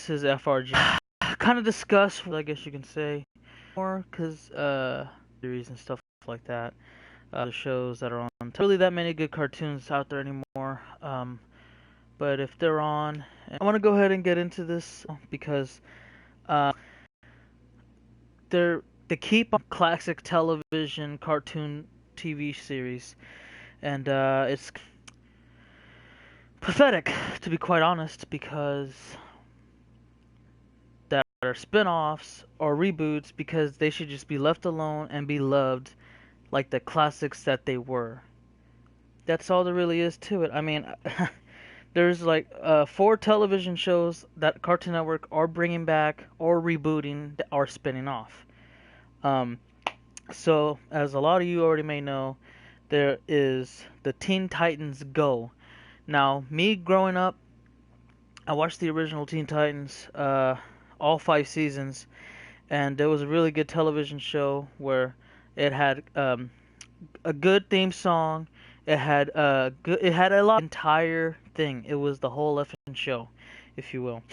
this is FRG. Kind of discuss, I guess you can say, more because series and stuff like that. The shows that are on. Really, that many good cartoons out there anymore. But if they're on, I want to go ahead and get into this because uh, they keep on classic television cartoon TV series, and it's pathetic to be quite honest because that are spin-offs or reboots because they should just be left alone and be loved like the classics that they were. That's all there really is to it. I mean, there's like 4 television shows that Cartoon Network are bringing back or rebooting or spinning off. Um, so, as a lot of you already may know, there is the Teen Titans Go. Now, me growing up, I watched the original Teen Titans, all 5 seasons, and it was a really good television show where it had a good theme song. It had a lot entire thing. It was the whole effing show, if you will.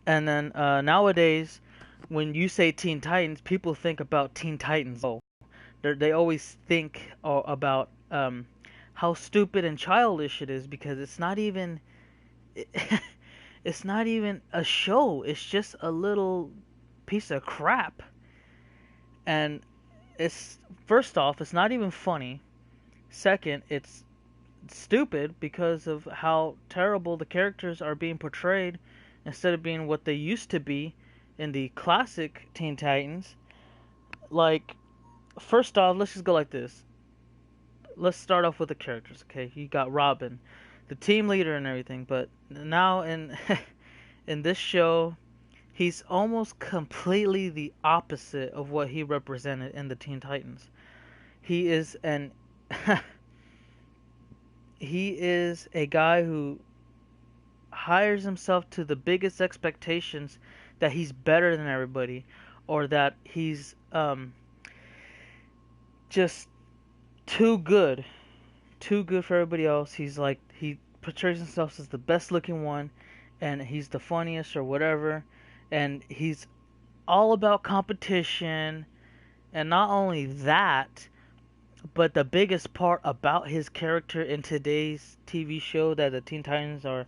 And then nowadays, when you say Teen Titans, people think about Teen Titans. Oh, they always think about how stupid and childish it is because it's not even it's not even a show. It's just a little piece of crap. And it's first off, it's not even funny. Second, it's stupid because of how terrible the characters are being portrayed instead of being what they used to be in the classic Teen Titans. Like, first off, let's just go like this. Let's start off with the characters, okay? You got Robin, the team leader and everything, but now in in this show, he's almost completely the opposite of what he represented in the Teen Titans. He is an he is a guy who hires himself to the biggest expectations that he's better than everybody or that he's just too good for everybody else. He's like he portrays himself as the best looking one and he's the funniest or whatever, and he's all about competition. And not only that, but the biggest part about his character in today's TV show that the Teen Titans are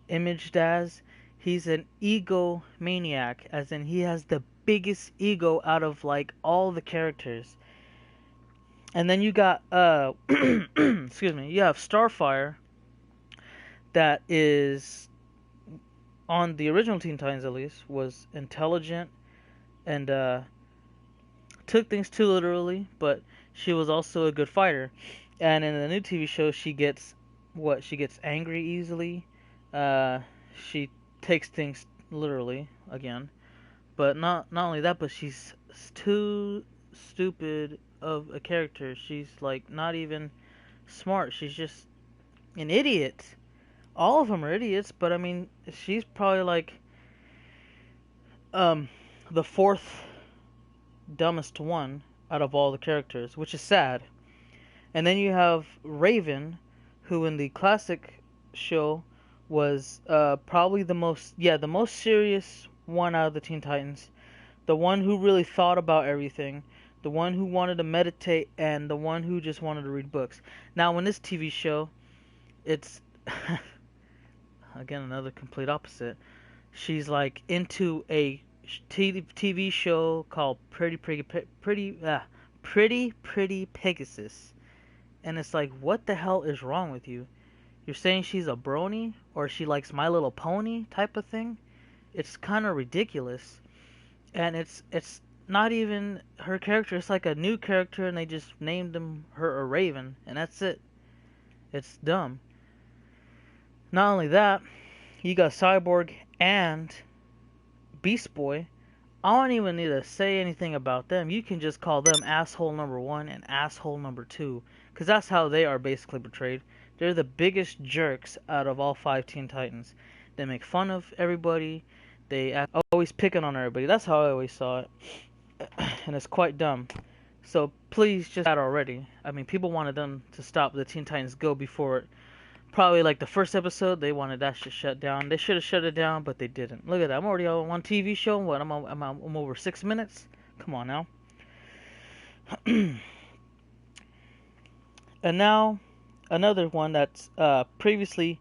imaged as, he's an egomaniac, as in he has the biggest ego out of like all the characters. And then you got excuse me, you have Starfire that is on the original Teen Titans at least was intelligent and took things too literally, but she was also a good fighter. And in the new TV show, she gets angry easily. She takes things literally again, but not only that, but she's too stupid of a character. She's like not even smart. She's just an idiot. All of them are idiots, but I mean, she's probably like the fourth dumbest one out of all the characters, which is sad. And then you have Raven, who in the classic show was probably the most serious one out of the Teen Titans, the one who really thought about everything, the one who wanted to meditate, and the one who just wanted to read books. Now, in this TV show, it's again another complete opposite. She's like into a TV show called Pretty Pegasus, and it's like, what the hell is wrong with you? You're saying she's a brony or she likes My Little Pony type of thing? It's kind of ridiculous, and it's not even her character. It's like a new character, and they just named her a Raven, and that's it. It's dumb. Not only that, you got Cyborg and Beast Boy. I don't even need to say anything about them. You can just call them asshole number 1 and asshole number 2, because that's how they are basically portrayed. They're the biggest jerks out of all 5 Teen Titans. They make fun of everybody. They always picking on everybody. That's how I always saw it, and it's quite dumb. So please just that already. I mean, people wanted them to stop the Teen Titans Go before Probably like the first episode, they wanted that shit shut down. They should have shut it down, but they didn't. Look at that. I'm already on one TV show. What? I'm over 6 minutes. Come on now. And now another one that's previously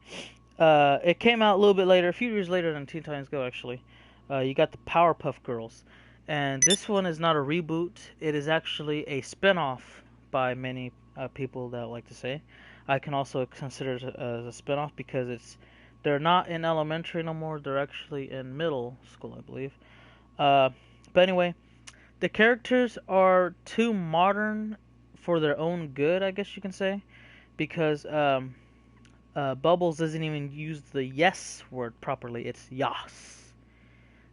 it came out a little bit later, a few years later than Teen Titans Go actually. You got the Powerpuff Girls, and this one is not a reboot. It is actually a spin-off by many people that like to say. I can also consider it as a spin-off because they're not in elementary no more. They're actually in middle school, I believe. But anyway, the characters are too modern for their own good, I guess you can say, because Bubbles doesn't even use the yes word properly. It's yas.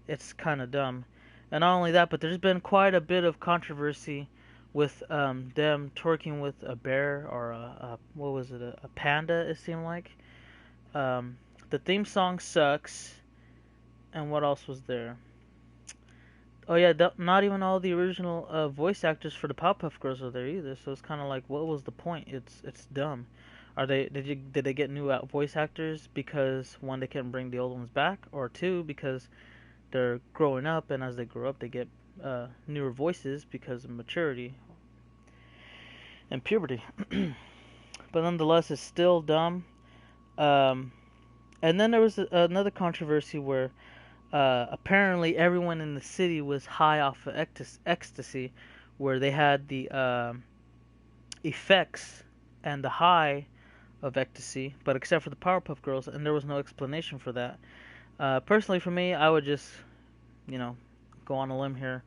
It's kind of dumb. And not only that, but there's been quite a bit of controversy with them twerking with a bear or what was it, a panda, it seemed like. The theme song sucks. And what else was there? Oh yeah, not even all the original voice actors for the Powerpuff Girls are there either. So it's kind of like, what was the point? It's dumb. Did they get new voice actors because one, they couldn't bring the old ones back, or two, because they're growing up, and as they grow up they get newer voices because of maturity and puberty. But nonetheless, it's still dumb. Um, and then there was another controversy where apparently everyone in the city was high off of ecstasy, where they had the effects and the high of ecstasy, but except for the Powerpuff Girls, and there was no explanation for that. Personally, for me, I would just, go on a limb here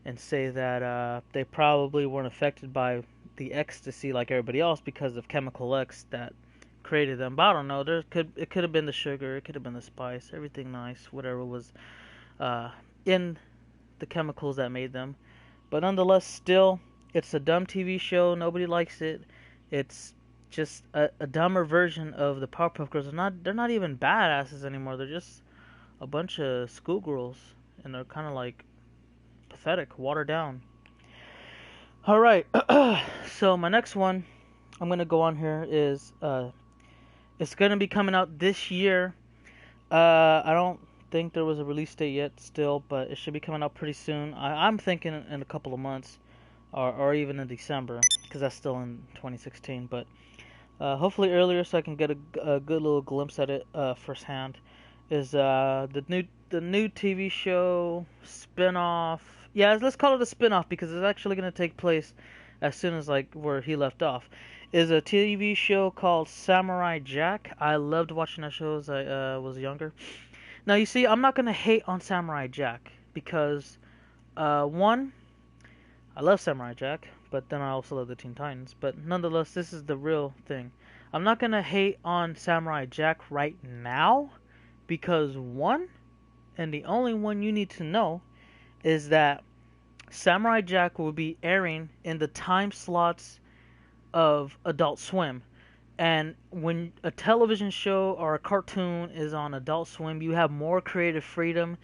and say that they probably weren't affected by the ecstasy like everybody else because of Chemical X that created them. But I don't know. It could have been the sugar, it could have been the spice, everything nice, whatever was in the chemicals that made them. But nonetheless, still, it's a dumb TV show. Nobody likes it. It's just a dumber version of the Powerpuff Girls. They're not even badasses anymore. They're just a bunch of schoolgirls, and they're kind of like pathetic, watered down. All right, so my next one I'm gonna go on here is it's gonna be coming out this year. I don't think there was a release date yet, still, but it should be coming out pretty soon. I'm thinking in a couple of months, or even in December, because that's still in 2016. But hopefully earlier, so I can get a good little glimpse at it firsthand. Is the new TV show spinoff? Yeah, let's call it a spinoff because it's actually going to take place as soon as like where he left off. Is a TV show called Samurai Jack. I loved watching that show as I was younger. Now you see, I'm not going to hate on Samurai Jack because one, I love Samurai Jack, but then I also love the Teen Titans. But nonetheless, this is the real thing. I'm not going to hate on Samurai Jack right now because one, and the only one you need to know, is that Samurai Jack will be airing in the time slots of Adult Swim. And when a television show or a cartoon is on Adult Swim, you have more creative freedom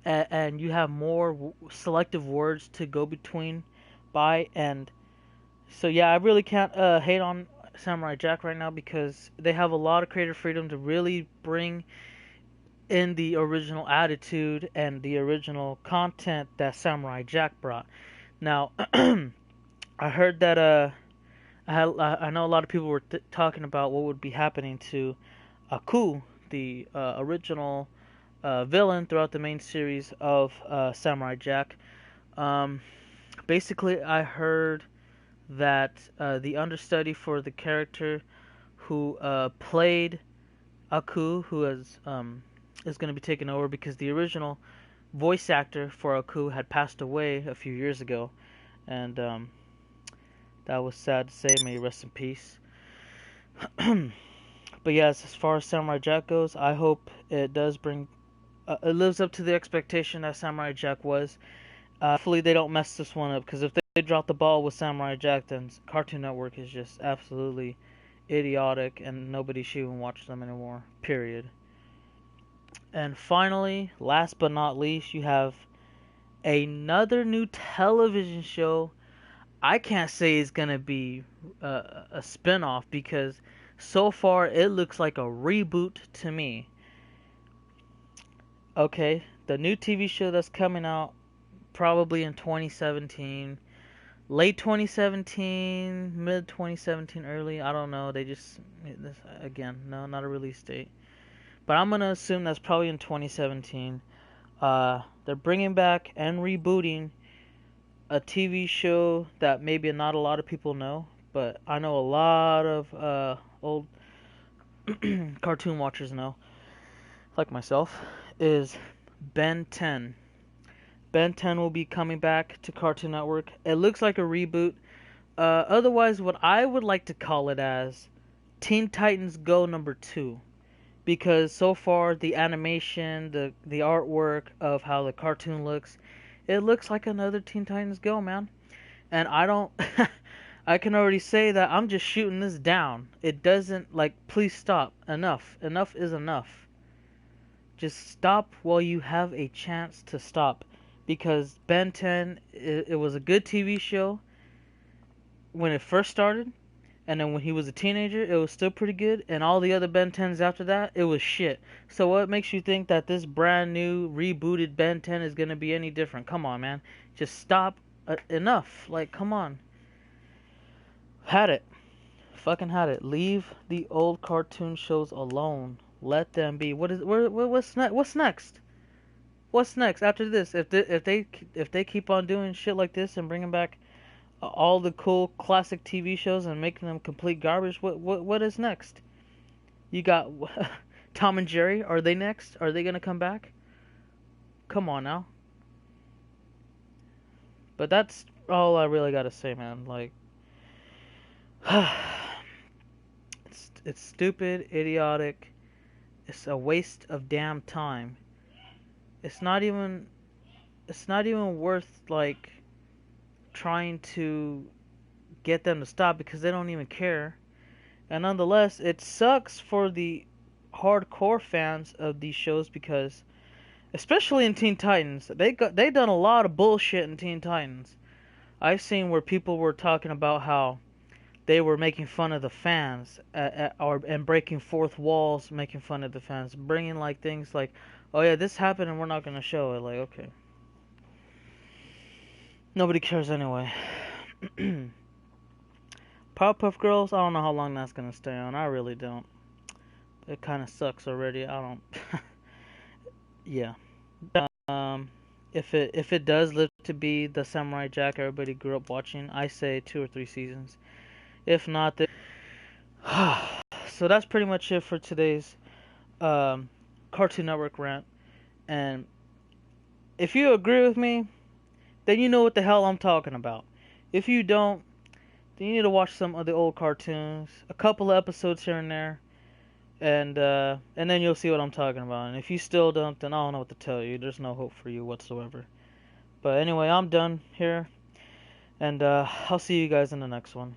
and you have more selective words to go between by. And so, yeah, I really can't hate on Samurai Jack right now because they have a lot of creative freedom to really bring in the original attitude and the original content that Samurai Jack brought. Now, I heard that I know a lot of people were talking about what would be happening to Aku, the original villain throughout the main series of Samurai Jack. Basically, I heard that the understudy for the character who played Aku, who is going to be taken over because the original voice actor for Aku had passed away a few years ago, and that was sad to say. May he rest in peace. But yes, as far as Samurai Jack goes, I hope it does bring it lives up to the expectation that Samurai Jack was. Hopefully they don't mess this one up, because if they drop the ball with Samurai Jack, then Cartoon Network is just absolutely idiotic and nobody should even watch them anymore, period. And finally, last but not least, you have another new television show. I can't say it's gonna be a spin-off because So far, it looks like a reboot to me. Okay, the new TV show that's coming out probably in 2017, late 2017, mid 2017, early. I don't know. They just again, no, not a release date. But I'm gonna assume that's probably in 2017. They're bringing back and rebooting a TV show that maybe not a lot of people know, but I know a lot of old cartoon watchers know, like myself, is Ben 10. Ben 10 will be coming back to Cartoon Network. It looks like a reboot. Otherwise, what I would like to call it as Teen Titans Go number 2. Because so far, the animation, the artwork of how the cartoon looks, it looks like another Teen Titans Go, man. And I don't... I can already say that I'm just shooting this down. It doesn't, like, please stop. Enough. Enough is enough. Just stop while you have a chance to stop. Because Ben 10, it was a good TV show when it first started. And then when he was a teenager, it was still pretty good. And all the other Ben 10s after that, it was shit. So what makes you think that this brand new, rebooted Ben 10 is going to be any different? Come on, man. Just stop. Enough. Like, come on. Had it. Fucking had it. Leave the old cartoon shows alone. Let them be. What's next? What's next? What's next after this? If they keep on doing shit like this and bringing back all the cool classic TV shows and making them complete garbage, what is next? You got Tom and Jerry. Are they next? Are they gonna come back? Come on now. But that's all I really gotta say, man. Like, it's stupid, idiotic. It's a waste of damn time. It's not even worth like trying to get them to stop because they don't even care. And nonetheless, it sucks for the hardcore fans of these shows because, especially in Teen Titans, they done a lot of bullshit in Teen Titans. I've seen where people were talking about how they were making fun of the fans and breaking fourth walls, making fun of the fans, bringing like things like, "Oh yeah, this happened and we're not gonna show it." Like, okay, nobody cares anyway. Powerpuff Girls, I don't know how long that's gonna stay on. I really don't. It kind of sucks already. I don't. Yeah. If it does live to be the Samurai Jack everybody grew up watching, I say 2 or 3 seasons. If not, so that's pretty much it for today's Cartoon Network rant. And if you agree with me, then you know what the hell I'm talking about. If you don't, then you need to watch some of the old cartoons, a couple of episodes here and there, and then you'll see what I'm talking about. And if you still don't, then I don't know what to tell you. There's no hope for you whatsoever. But anyway, I'm done here, and I'll see you guys in the next one.